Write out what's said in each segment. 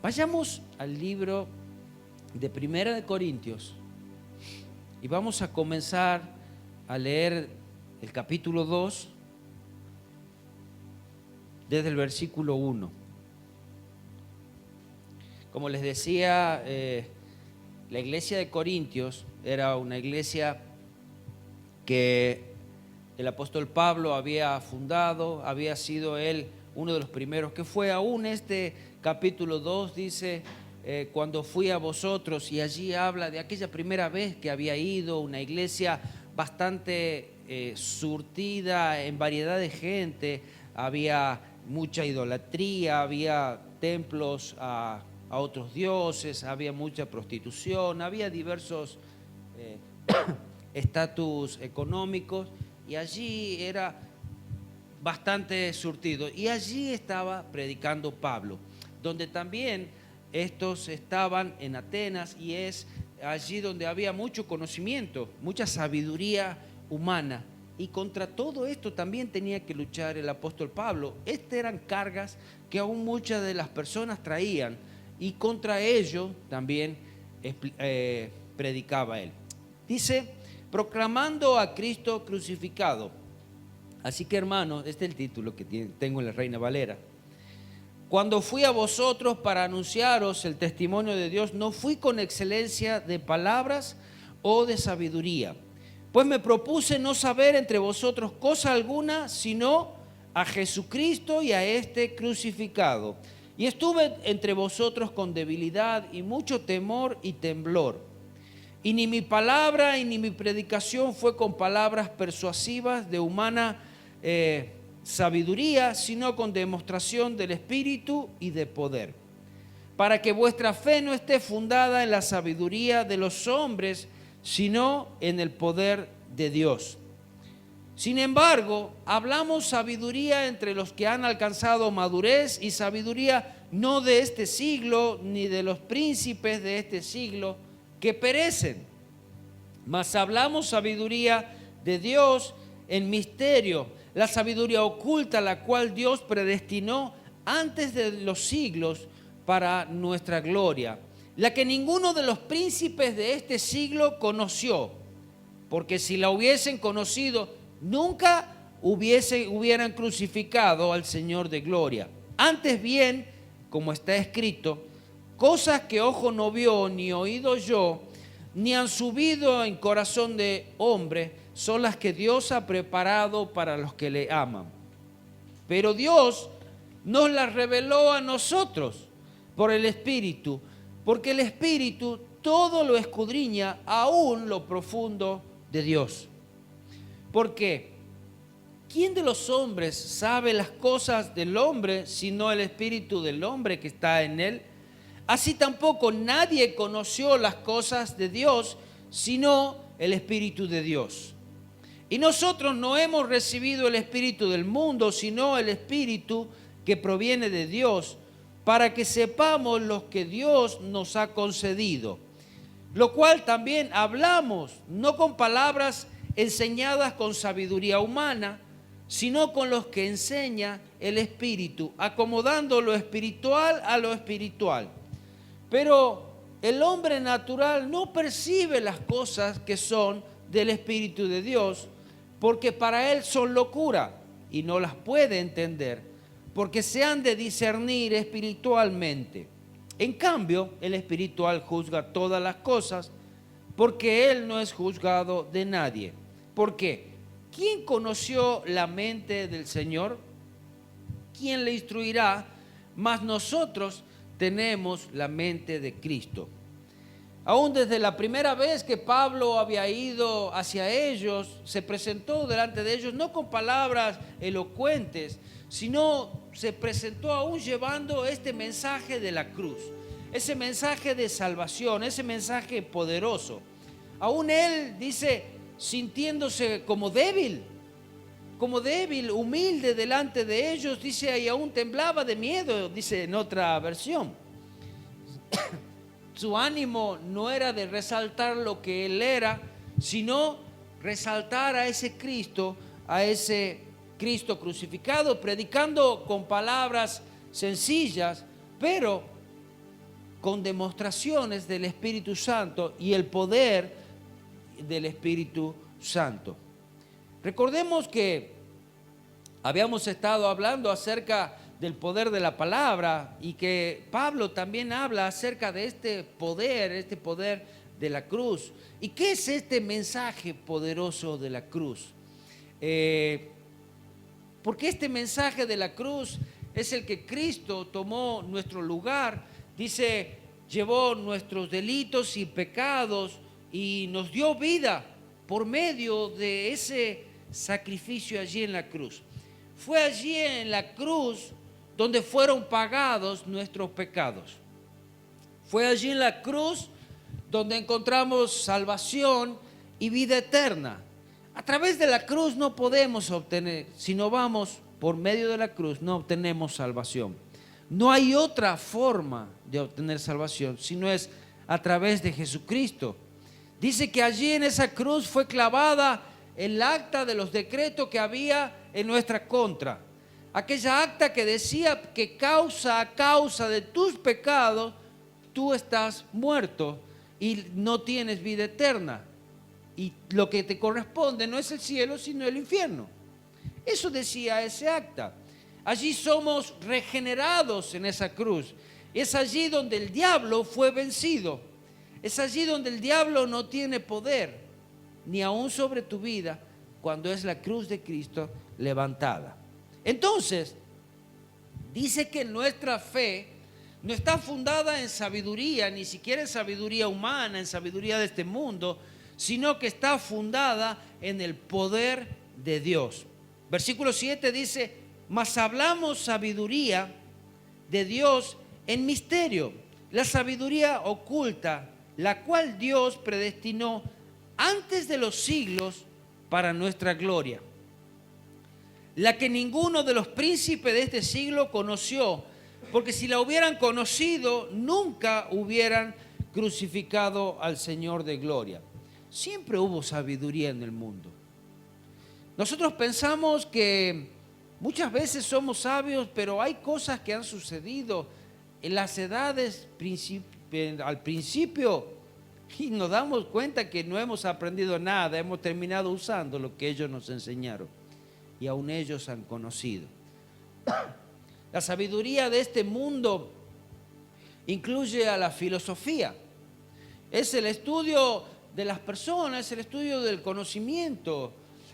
Vayamos al libro de Primera de Corintios y vamos a comenzar a leer el capítulo 2 desde el versículo 1. Como les decía, la iglesia de Corintios era una iglesia que el apóstol Pablo había fundado, había sido él uno de los primeros que fue. Aún este capítulo 2 dice, cuando fui a vosotros, y allí habla de aquella primera vez que había ido, una iglesia bastante surtida en variedad de gente, había mucha idolatría, había templos a otros dioses, había mucha prostitución, había diversos estatus económicos, y allí era bastante surtido. Y allí estaba predicando Pablo, donde también estos estaban en Atenas, y es allí donde había mucho conocimiento, mucha sabiduría humana. Y contra todo esto también tenía que luchar el apóstol Pablo. Estas eran cargas que aún muchas de las personas traían, y contra ello también predicaba él. Dice, proclamando a Cristo crucificado. Así que, hermanos, este es el título que tengo en la Reina Valera. Cuando fui a vosotros para anunciaros el testimonio de Dios, no fui con excelencia de palabras o de sabiduría, pues me propuse no saber entre vosotros cosa alguna, sino a Jesucristo y a este crucificado. Y estuve entre vosotros con debilidad y mucho temor y temblor. Y ni mi palabra y ni mi predicación fue con palabras persuasivas de humana sabiduría, sino con demostración del Espíritu y de poder, para que vuestra fe no esté fundada en la sabiduría de los hombres, sino en el poder de Dios. Sin embargo, hablamos sabiduría entre los que han alcanzado madurez, y sabiduría no de este siglo, ni de los príncipes de este siglo que perecen, mas hablamos sabiduría de Dios en misterio, la sabiduría oculta, la cual Dios predestinó antes de los siglos para nuestra gloria, la que ninguno de los príncipes de este siglo conoció, porque si la hubiesen conocido, nunca hubieran crucificado al Señor de gloria. Antes bien, como está escrito, cosas que ojo no vio, ni oído yo, ni han subido en corazón de hombre, son las que Dios ha preparado para los que le aman. Pero Dios nos las reveló a nosotros por el Espíritu, porque el Espíritu todo lo escudriña, aún lo profundo de Dios. Porque ¿quién de los hombres sabe las cosas del hombre, sino el espíritu del hombre que está en él? Así tampoco nadie conoció las cosas de Dios, sino el Espíritu de Dios. Y nosotros no hemos recibido el espíritu del mundo, sino el Espíritu que proviene de Dios, para que sepamos lo que Dios nos ha concedido. Lo cual también hablamos, no con palabras enseñadas con sabiduría humana, sino con los que enseña el Espíritu, acomodando lo espiritual a lo espiritual. Pero el hombre natural no percibe las cosas que son del Espíritu de Dios, porque para él son locura, y no las puede entender, porque se han de discernir espiritualmente. En cambio, el espiritual juzga todas las cosas, porque él no es juzgado de nadie. ¿Por qué? ¿Quién conoció la mente del Señor? ¿Quién le instruirá? Mas nosotros tenemos la mente de Cristo. Aún desde la primera vez que Pablo había ido hacia ellos, se presentó delante de ellos no con palabras elocuentes, sino se presentó aún llevando este mensaje de la cruz, ese mensaje de salvación, ese mensaje poderoso. Aún él dice, sintiéndose como débil, humilde delante de ellos, dice, y aún temblaba de miedo, dice en otra versión. Su ánimo no era de resaltar lo que él era, sino resaltar a ese Cristo crucificado, predicando con palabras sencillas, pero con demostraciones del Espíritu Santo y el poder del Espíritu Santo. Recordemos que habíamos estado hablando acerca del poder de la palabra y que Pablo también habla acerca de este poder de la cruz. ¿Y qué es este mensaje poderoso de la cruz? Porque este mensaje de la cruz es el que Cristo tomó nuestro lugar, dice, llevó nuestros delitos y pecados y nos dio vida por medio de ese sacrificio allí en la cruz. Fue allí en la cruz donde fueron pagados nuestros pecados. Fue allí en la cruz donde encontramos salvación y vida eterna. A través de la cruz no podemos obtener, si no vamos por medio de la cruz, no obtenemos salvación. No hay otra forma de obtener salvación, sino es a través de Jesucristo. Dice que allí en esa cruz fue clavada el acta de los decretos que había en nuestra contra. Aquella acta que decía que a causa de tus pecados, tú estás muerto y no tienes vida eterna. Y lo que te corresponde no es el cielo, sino el infierno. Eso decía ese acta. Allí somos regenerados en esa cruz. Es allí donde el diablo fue vencido. Es allí donde el diablo no tiene poder, ni aún sobre tu vida, cuando es la cruz de Cristo levantada. Entonces, dice que nuestra fe no está fundada en sabiduría, ni siquiera en sabiduría humana, en sabiduría de este mundo, sino que está fundada en el poder de Dios. Versículo 7 dice, mas hablamos sabiduría de Dios en misterio, la sabiduría oculta, la cual Dios predestinó antes de los siglos para nuestra gloria, la que ninguno de los príncipes de este siglo conoció, porque si la hubieran conocido, nunca hubieran crucificado al Señor de gloria. Siempre hubo sabiduría en el mundo. Nosotros pensamos que muchas veces somos sabios, pero hay cosas que han sucedido en las edades al principio y nos damos cuenta que no hemos aprendido nada, hemos terminado usando lo que ellos nos enseñaron y aún ellos han conocido. La sabiduría de este mundo incluye a la filosofía. Es el estudio de las personas, es el estudio del conocimiento.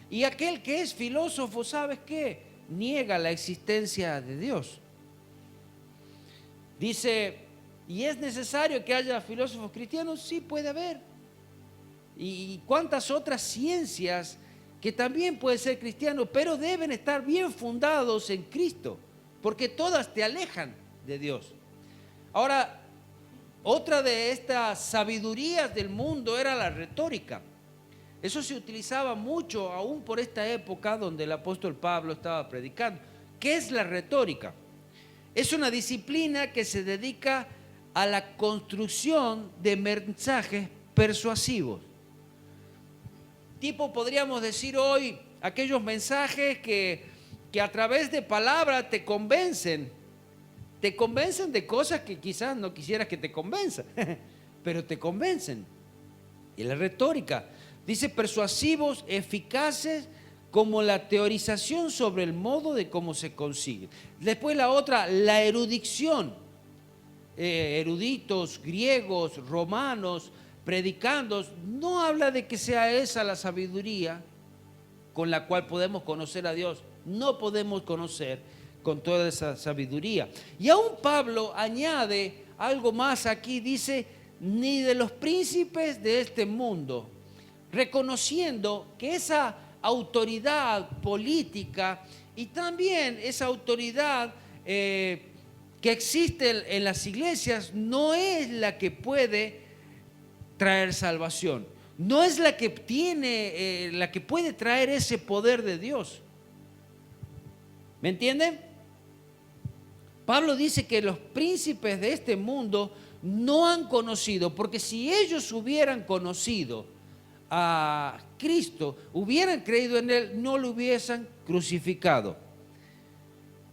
Y aquel que es filósofo, ¿sabes qué? Niega la existencia de Dios. Dice, ¿y es necesario que haya filósofos cristianos? Sí, puede haber. ¿Y cuántas otras ciencias que también pueden ser cristianos, pero deben estar bien fundados en Cristo, porque todas te alejan de Dios? Ahora, otra de estas sabidurías del mundo era la retórica. Eso se utilizaba mucho aún por esta época donde el apóstol Pablo estaba predicando. ¿Qué es la retórica? Es una disciplina que se dedica a la construcción de mensajes persuasivos. Tipo, podríamos decir hoy, aquellos mensajes que a través de palabras te convencen de cosas que quizás no quisieras que te convenzan, pero te convencen. Y la retórica dice persuasivos, eficaces como la teorización sobre el modo de cómo se consigue. Después la otra, la erudición. Eruditos, griegos, romanos, predicandos, no habla de que sea esa la sabiduría con la cual podemos conocer a Dios. No podemos conocer con toda esa sabiduría. Y aún Pablo añade algo más aquí, dice, ni de los príncipes de este mundo, reconociendo que esa autoridad política y también esa autoridad que existe en las iglesias no es la que puede traer salvación, no es la que tiene, la que puede traer ese poder de Dios. ¿Me entienden? Pablo dice que los príncipes de este mundo no han conocido, porque si ellos hubieran conocido a Cristo, hubieran creído en Él, no lo hubiesen crucificado.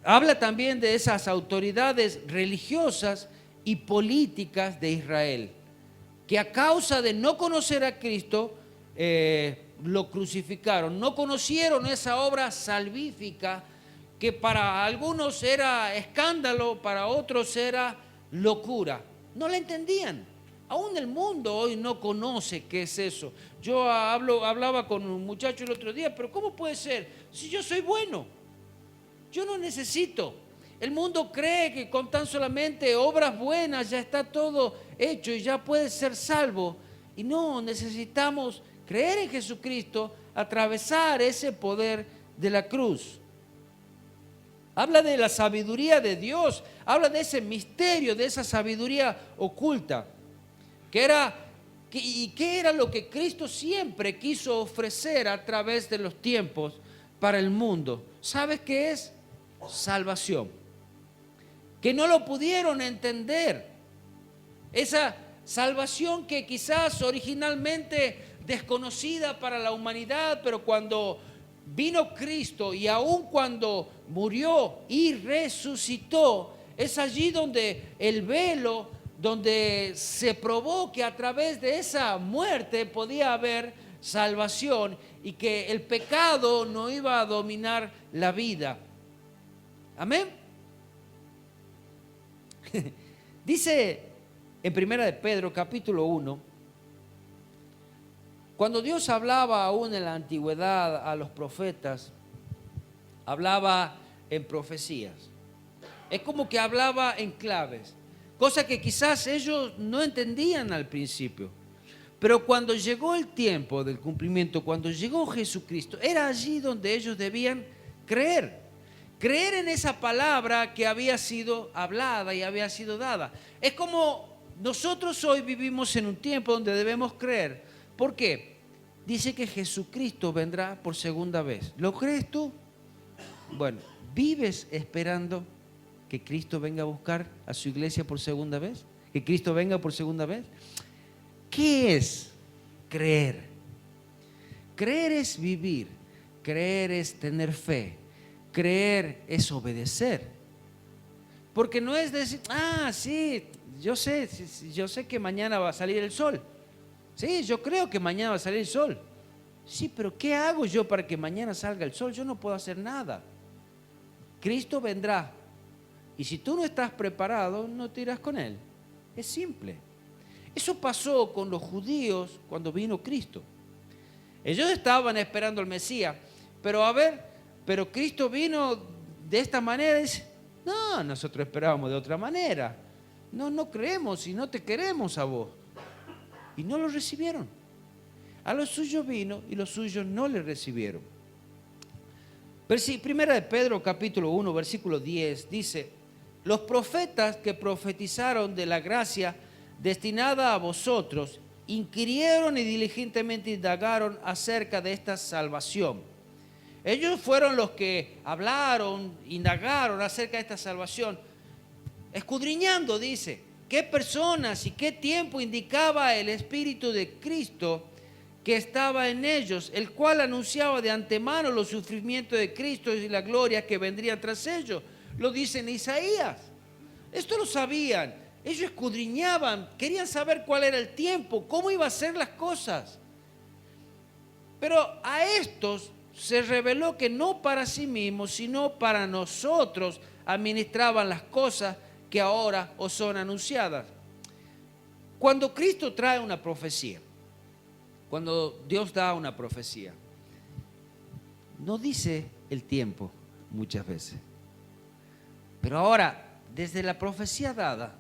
Habla también de esas autoridades religiosas y políticas de Israel, que a causa de no conocer a Cristo, lo crucificaron. No conocieron esa obra salvífica que para algunos era escándalo, para otros era locura. No la entendían. Aún el mundo hoy no conoce qué es eso. Yo hablaba con un muchacho el otro día, pero ¿cómo puede ser? Si yo soy bueno, yo no necesito. El mundo cree que con tan solamente obras buenas ya está todo hecho y ya puede ser salvo. Y no, necesitamos creer en Jesucristo, atravesar ese poder de la cruz. Habla de la sabiduría de Dios, habla de ese misterio, de esa sabiduría oculta. ¿Qué era lo que Cristo siempre quiso ofrecer a través de los tiempos para el mundo? ¿Sabes qué es? Salvación. Que no lo pudieron entender. Esa salvación que quizás originalmente desconocida para la humanidad, pero cuando vino Cristo y aun cuando murió y resucitó, es allí donde el velo, donde se probó que a través de esa muerte podía haber salvación y que el pecado no iba a dominar la vida. Amén. Dice en 1 de Pedro capítulo 1, cuando Dios hablaba aún en la antigüedad a los profetas, hablaba en profecías. Es como que hablaba en claves, cosa que quizás ellos no entendían al principio. Pero cuando llegó el tiempo del cumplimiento, cuando llegó Jesucristo, era allí donde ellos debían creer. Creer en esa palabra que había sido hablada y había sido dada. Es como nosotros hoy vivimos en un tiempo donde debemos creer. ¿Por qué? Dice que Jesucristo vendrá por segunda vez. ¿Lo crees tú? Bueno, ¿vives esperando que Cristo venga a buscar a su iglesia por segunda vez? ¿Que Cristo venga por segunda vez? ¿Qué es creer? Creer es vivir. Creer es tener fe. Creer es obedecer. Porque no es decir, sí, yo sé que mañana va a salir el sol. Sí, yo creo que mañana va a salir el sol. Sí, pero ¿qué hago yo para que mañana salga el sol? Yo no puedo hacer nada. Cristo vendrá. Y si tú no estás preparado, no te irás con Él. Es simple. Eso pasó con los judíos cuando vino Cristo. Ellos estaban esperando al Mesías. Pero Cristo vino de esta manera y dice, no, nosotros esperábamos de otra manera. No creemos y no te queremos a vos. Y no lo recibieron. A los suyos vino y los suyos no le recibieron. Primera de Pedro capítulo 1 versículo 10 dice, los profetas que profetizaron de la gracia destinada a vosotros, inquirieron y diligentemente indagaron acerca de esta salvación. Ellos fueron los que hablaron, indagaron acerca de esta salvación, escudriñando, dice, qué personas y qué tiempo indicaba el Espíritu de Cristo que estaba en ellos, el cual anunciaba de antemano los sufrimientos de Cristo y la gloria que vendría tras ellos. Lo dice en Isaías. Esto lo sabían. Ellos escudriñaban, querían saber cuál era el tiempo, cómo iban a ser las cosas. Pero a estos se reveló que no para sí mismos, sino para nosotros administraban las cosas que ahora os son anunciadas. Cuando Cristo trae una profecía, cuando Dios da una profecía, no dice el tiempo muchas veces. Pero ahora, desde la profecía dada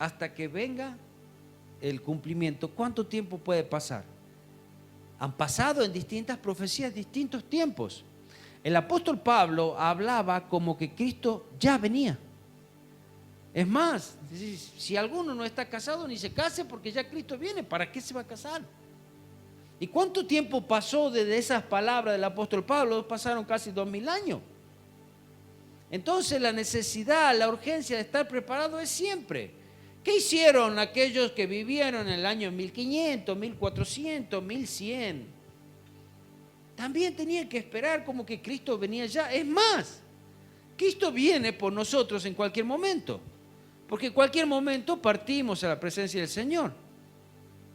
hasta que venga el cumplimiento, ¿cuánto tiempo puede pasar? Han pasado en distintas profecías distintos tiempos. El apóstol Pablo hablaba como que Cristo ya venía. Es más, si alguno no está casado, ni se case porque ya Cristo viene. ¿Para qué se va a casar? ¿Y cuánto tiempo pasó desde esas palabras del apóstol Pablo? Pasaron casi 2000 años. Entonces la necesidad, la urgencia de estar preparado es siempre. ¿Qué hicieron aquellos que vivieron en el año 1500, 1400, 1100? También tenían que esperar como que Cristo venía ya. Es más, Cristo viene por nosotros en cualquier momento. Porque en cualquier momento partimos a la presencia del Señor.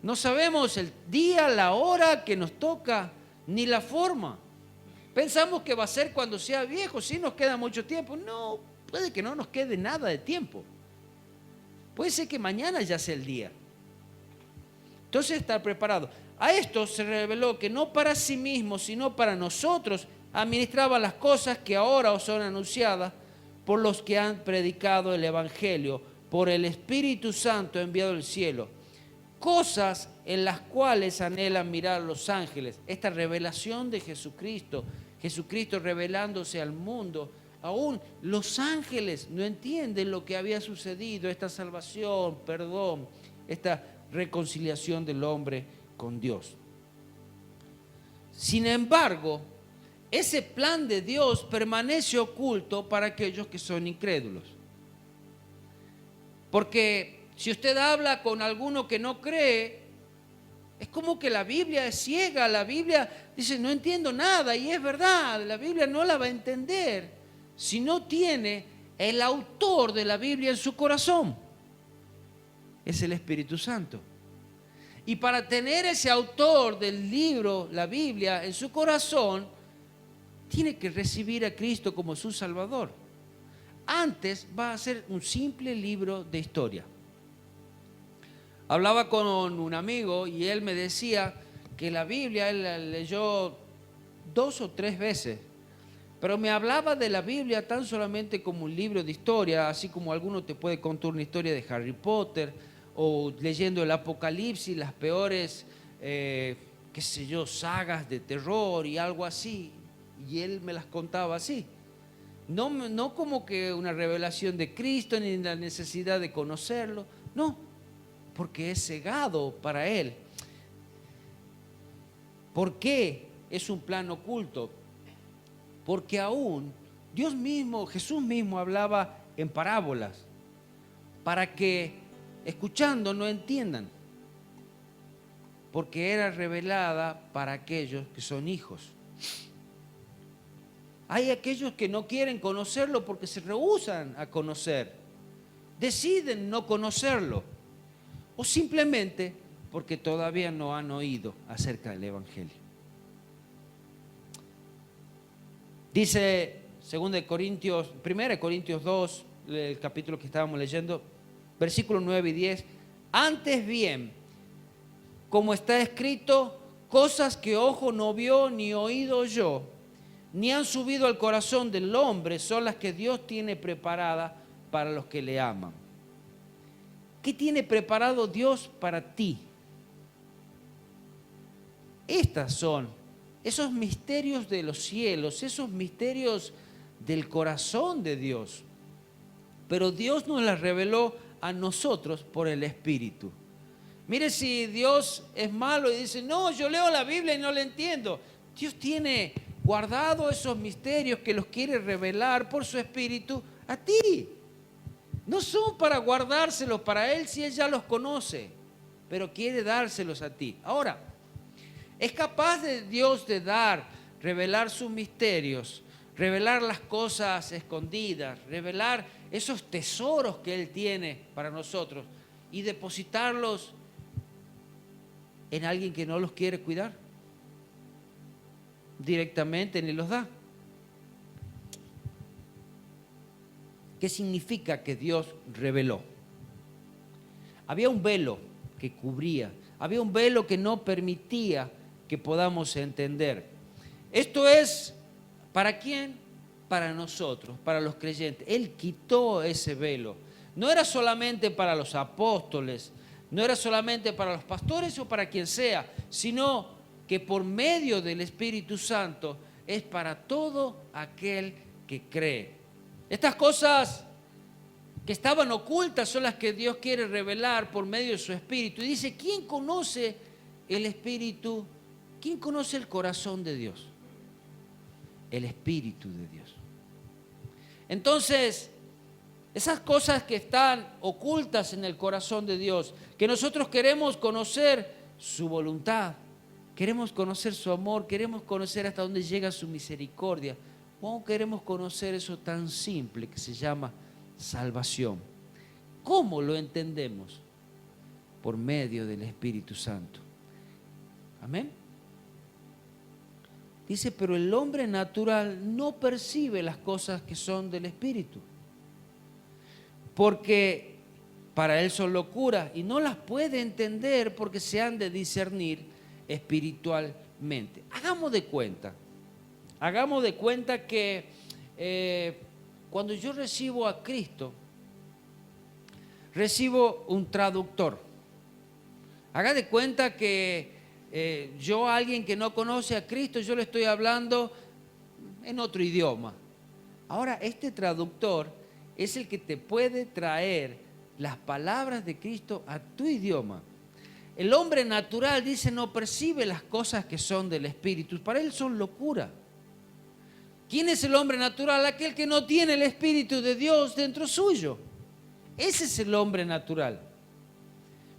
No sabemos el día, la hora que nos toca, ni la forma. Pensamos que va a ser cuando sea viejo, sí nos queda mucho tiempo. No, puede que no nos quede nada de tiempo. Puede ser que mañana ya sea el día. Entonces, estar preparado. A esto se reveló que no para sí mismos, sino para nosotros, administraba las cosas que ahora os son anunciadas por los que han predicado el Evangelio, por el Espíritu Santo enviado del cielo. Cosas en las cuales anhelan mirar los ángeles. Esta revelación de Jesucristo, Jesucristo revelándose al mundo. Aún los ángeles no entienden lo que había sucedido, esta salvación, perdón, esta reconciliación del hombre con Dios. Sin embargo, ese plan de Dios permanece oculto para aquellos que son incrédulos. Porque si usted habla con alguno que no cree, es como que la Biblia es ciega. La Biblia dice, no entiendo nada, y es verdad, la Biblia no la va a entender si no tiene el autor de la Biblia en su corazón. Es el Espíritu Santo. Y para tener ese autor del libro, la Biblia, en su corazón, tiene que recibir a Cristo como su Salvador. Antes va a ser un simple libro de historia. Hablaba con un amigo y él me decía que la Biblia él la leyó 2 o 3 veces, pero me hablaba de la Biblia tan solamente como un libro de historia, así como alguno te puede contar una historia de Harry Potter, o leyendo el Apocalipsis, las peores, qué sé yo, sagas de terror y algo así, y él me las contaba así. No como que una revelación de Cristo, ni la necesidad de conocerlo, no, porque es cegado para él. ¿Por qué es un plan oculto? Porque aún Dios mismo, Jesús mismo hablaba en parábolas para que escuchando no entiendan, porque era revelada para aquellos que son hijos. Hay aquellos que no quieren conocerlo porque se rehúsan a conocer, deciden no conocerlo, o simplemente porque todavía no han oído acerca del Evangelio. Dice 1 Corintios 2, el capítulo que estábamos leyendo, versículos 9 y 10, antes bien, como está escrito, cosas que ojo no vio ni oído oyó, ni han subido al corazón del hombre, son las que Dios tiene preparadas para los que le aman. ¿Qué tiene preparado Dios para ti? Estas son esos misterios de los cielos, esos misterios del corazón de Dios. Pero Dios nos las reveló a nosotros por el Espíritu. Mire, si Dios es malo y dice, no, yo leo la Biblia y no la entiendo. Dios tiene guardado esos misterios que los quiere revelar por su Espíritu a ti. No son para guardárselos para Él si Él ya los conoce, pero quiere dárselos a ti. Ahora, es capaz de Dios de revelar sus misterios, revelar las cosas escondidas, revelar esos tesoros que Él tiene para nosotros y depositarlos en alguien que no los quiere cuidar. Directamente ni los da. ¿Qué significa que Dios reveló? Había un velo que cubría, había un velo que no permitía que podamos entender. Esto es, ¿para quién? Para nosotros, para los creyentes. Él quitó ese velo. No era solamente para los apóstoles, no era solamente para los pastores o para quien sea, sino que por medio del Espíritu Santo es para todo aquel que cree. Estas cosas que estaban ocultas son las que Dios quiere revelar por medio de su Espíritu. Y dice, ¿quién conoce el Espíritu? ¿Quién conoce el corazón de Dios? El Espíritu de Dios. Entonces, esas cosas que están ocultas en el corazón de Dios, que nosotros queremos conocer su voluntad, queremos conocer su amor, queremos conocer hasta dónde llega su misericordia, o queremos conocer eso tan simple que se llama salvación. ¿Cómo lo entendemos? Por medio del Espíritu Santo. Amén. Dice, pero el hombre natural no percibe las cosas que son del Espíritu, porque para él son locuras y no las puede entender porque se han de discernir espiritualmente. Hagamos de cuenta que cuando yo recibo a Cristo, recibo un traductor. Haga de cuenta que yo a alguien que no conoce a Cristo, yo le estoy hablando en otro idioma. Ahora, este traductor es el que te puede traer las palabras de Cristo a tu idioma. El hombre natural, dice, no percibe las cosas que son del Espíritu. Para él son locura. ¿Quién es el hombre natural? Aquel que no tiene el Espíritu de Dios dentro suyo. Ese es el hombre natural.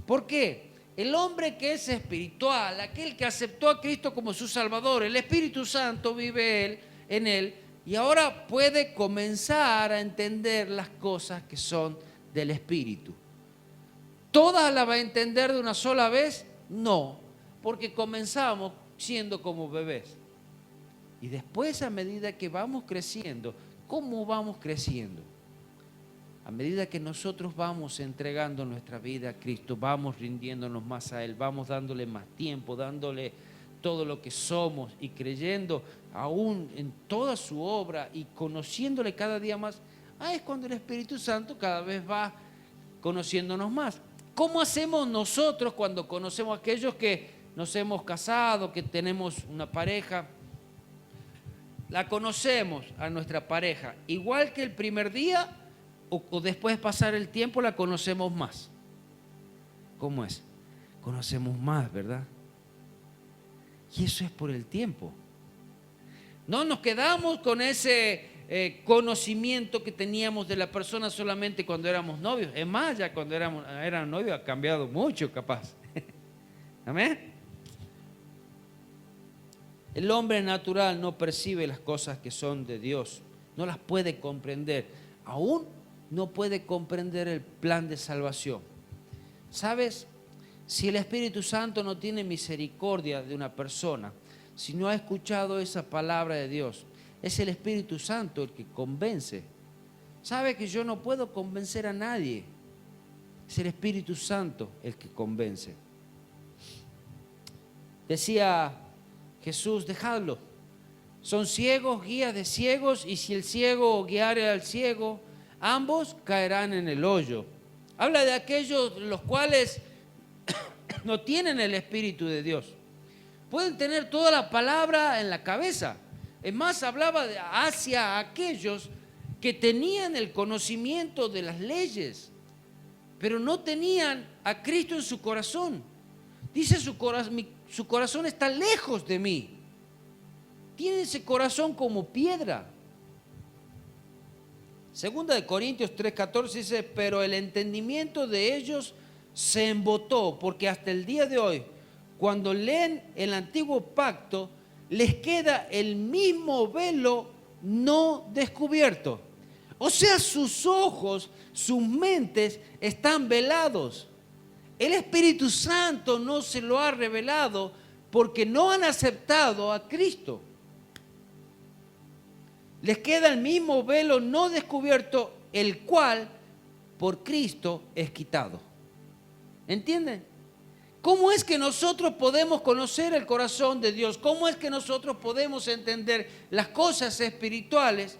¿Por qué? El hombre que es espiritual, aquel que aceptó a Cristo como su Salvador, el Espíritu Santo vive en él y ahora puede comenzar a entender las cosas que son del Espíritu. ¿Todas las va a entender de una sola vez? No, porque comenzamos siendo como bebés. Y después, a medida que vamos creciendo, ¿cómo vamos creciendo? A medida que nosotros vamos entregando nuestra vida a Cristo, vamos rindiéndonos más a Él, vamos dándole más tiempo, dándole todo lo que somos y creyendo aún en toda su obra y conociéndole cada día más, es cuando el Espíritu Santo cada vez va conociéndonos más. ¿Cómo hacemos nosotros cuando conocemos a aquellos que nos hemos casado, que tenemos una pareja? La conocemos a nuestra pareja, igual que el primer día, o después de pasar el tiempo la conocemos más. ¿Cómo es? Conocemos más, ¿verdad? Y eso es por el tiempo. No nos quedamos con ese conocimiento que teníamos de la persona solamente cuando éramos novios. Es más, ya cuando eran novios ha cambiado mucho, capaz. ¿Amén? El hombre natural no percibe las cosas que son de Dios, no las puede comprender. Aún no puede comprender el plan de salvación. ¿Sabes? Si el Espíritu Santo no tiene misericordia de una persona, si no ha escuchado esa palabra de Dios, es el Espíritu Santo el que convence. ¿Sabe que yo no puedo convencer a nadie? Es el Espíritu Santo el que convence. Decía Jesús, dejadlo. Son ciegos, guías de ciegos, y si el ciego guiare al ciego, ambos caerán en el hoyo. Habla de aquellos los cuales no tienen el Espíritu de Dios. Pueden tener toda la palabra en la cabeza. Es más, hablaba hacia aquellos que tenían el conocimiento de las leyes, pero no tenían a Cristo en su corazón. Dice, su corazón está lejos de mí. Tiene ese corazón como piedra. Segunda de Corintios 3:14 dice, pero el entendimiento de ellos se embotó, porque hasta el día de hoy, cuando leen el antiguo pacto, les queda el mismo velo no descubierto. O sea, sus ojos, sus mentes están velados. El Espíritu Santo no se lo ha revelado porque no han aceptado a Cristo. Les queda el mismo velo no descubierto, el cual por Cristo es quitado. ¿Entienden? ¿Cómo es que nosotros podemos conocer el corazón de Dios? ¿Cómo es que nosotros podemos entender las cosas espirituales?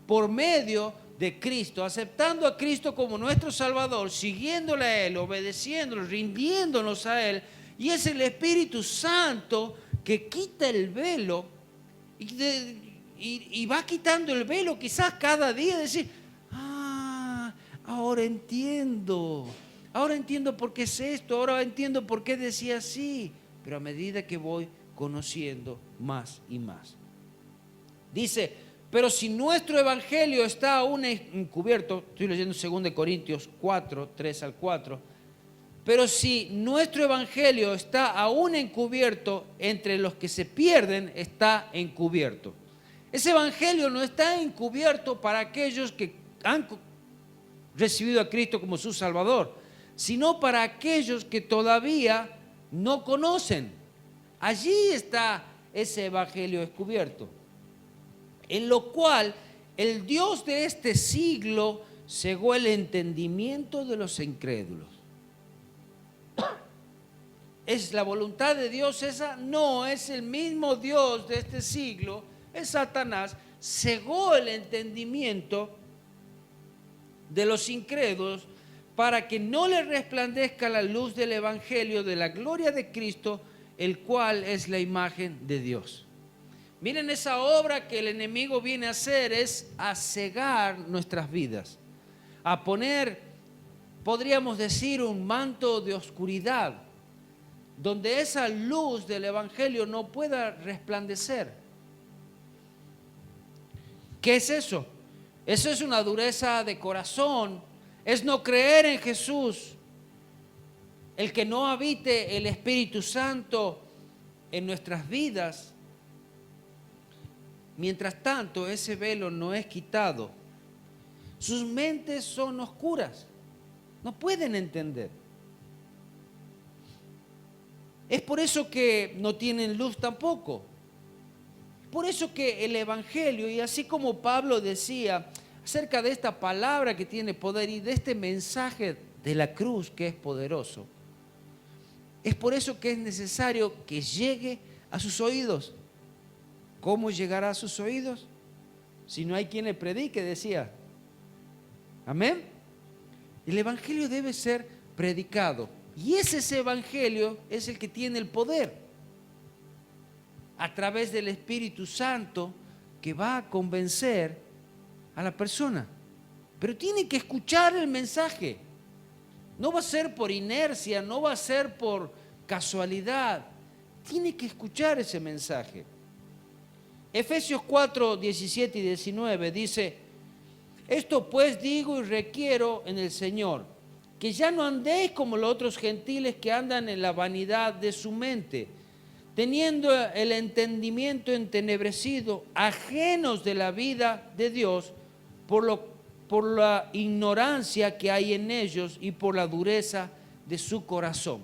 Por medio de Cristo, aceptando a Cristo como nuestro Salvador, siguiéndole a Él, obedeciéndolo, rindiéndonos a Él. Y es el Espíritu Santo que quita el velo y va quitando el velo quizás cada día, decir, ahora entiendo por qué es esto, ahora entiendo por qué decía así, pero a medida que voy conociendo más y más. Dice, pero si nuestro evangelio está aún encubierto, estoy leyendo 2 Corintios 4, 3 al 4, pero si nuestro evangelio está aún encubierto, entre los que se pierden está encubierto. Ese evangelio no está encubierto para aquellos que han recibido a Cristo como su Salvador, sino para aquellos que todavía no conocen. Allí está ese evangelio descubierto, en lo cual el Dios de este siglo cegó el entendimiento de los incrédulos. ¿Es la voluntad de Dios esa? No, es el mismo Dios de este siglo, es Satanás, cegó el entendimiento de los incrédulos para que no les resplandezca la luz del evangelio de la gloria de Cristo, el cual es la imagen de Dios. Miren, esa obra que el enemigo viene a hacer es a cegar nuestras vidas, a poner, podríamos decir, un manto de oscuridad, donde esa luz del evangelio no pueda resplandecer. ¿Qué es eso? Eso es una dureza de corazón, es no creer en Jesús, el que no habite el Espíritu Santo en nuestras vidas. Mientras tanto, ese velo no es quitado. Sus mentes son oscuras, no pueden entender. Es por eso que no tienen luz tampoco. Por eso que el evangelio, y así como Pablo decía acerca de esta palabra que tiene poder y de este mensaje de la cruz que es poderoso, es por eso que es necesario que llegue a sus oídos. ¿Cómo llegará a sus oídos? Si no hay quien le predique, decía. Amén. El evangelio debe ser predicado. Y ese evangelio es el que tiene el poder, a través del Espíritu Santo, que va a convencer a la persona. Pero tiene que escuchar el mensaje. No va a ser por inercia, no va a ser por casualidad. Tiene que escuchar ese mensaje. Efesios 4, 17 y 19 dice: esto pues digo y requiero en el Señor, que ya no andéis como los otros gentiles que andan en la vanidad de su mente, teniendo el entendimiento entenebrecido, ajenos de la vida de Dios, por la ignorancia que hay en ellos y por la dureza de su corazón.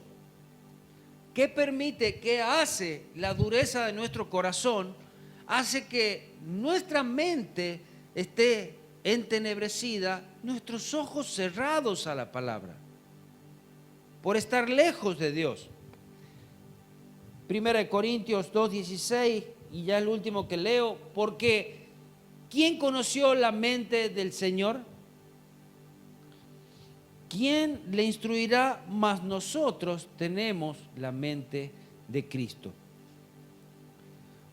¿Qué permite, qué hace la dureza de nuestro corazón? Hace que nuestra mente esté entenebrecida, nuestros ojos cerrados a la palabra, por estar lejos de Dios. 1 Corintios 2:16, y ya el último que leo, porque ¿quién conoció la mente del Señor? ¿Quién le instruirá? Mas nosotros tenemos la mente de Cristo.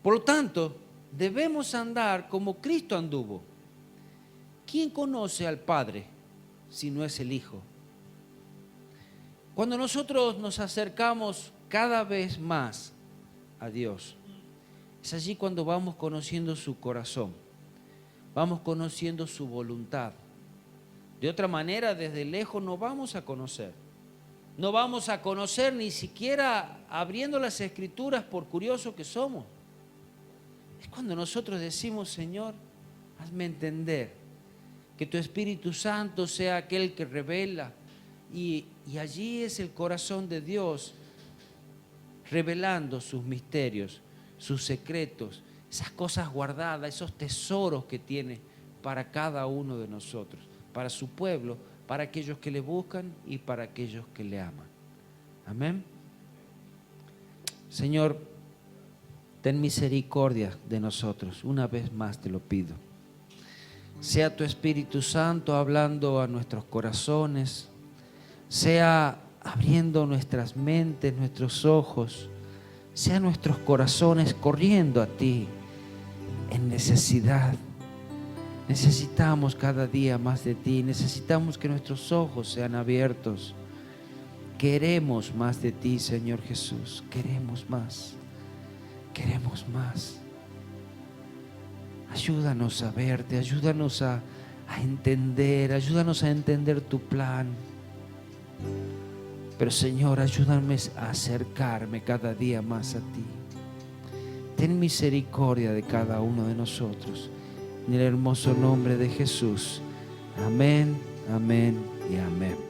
Por lo tanto, debemos andar como Cristo anduvo. ¿Quién conoce al Padre si no es el Hijo? Cuando nosotros nos acercamos cada vez más a Dios, es allí cuando vamos conociendo su corazón, vamos conociendo su voluntad. De otra manera, desde lejos no vamos a conocer. No vamos a conocer ni siquiera abriendo las Escrituras, por curiosos que somos. Es cuando nosotros decimos: Señor, hazme entender, que tu Espíritu Santo sea aquel que revela. Y allí es el corazón de Dios revelando sus misterios, sus secretos, esas cosas guardadas, esos tesoros que tiene para cada uno de nosotros, para su pueblo, para aquellos que le buscan y para aquellos que le aman. Amén. Señor, ten misericordia de nosotros. Una vez más te lo pido. Sea tu Espíritu Santo hablando a nuestros corazones, sea abriendo nuestras mentes, nuestros ojos, sea nuestros corazones corriendo a ti en necesidad. Necesitamos cada día más de ti, necesitamos que nuestros ojos sean abiertos. Queremos más de ti, Señor Jesús, queremos más, queremos más. Ayúdanos a verte, ayúdanos a entender tu plan. Pero Señor, ayúdame a acercarme cada día más a ti. Ten misericordia de cada uno de nosotros. En el hermoso nombre de Jesús. Amén, Amén y amén.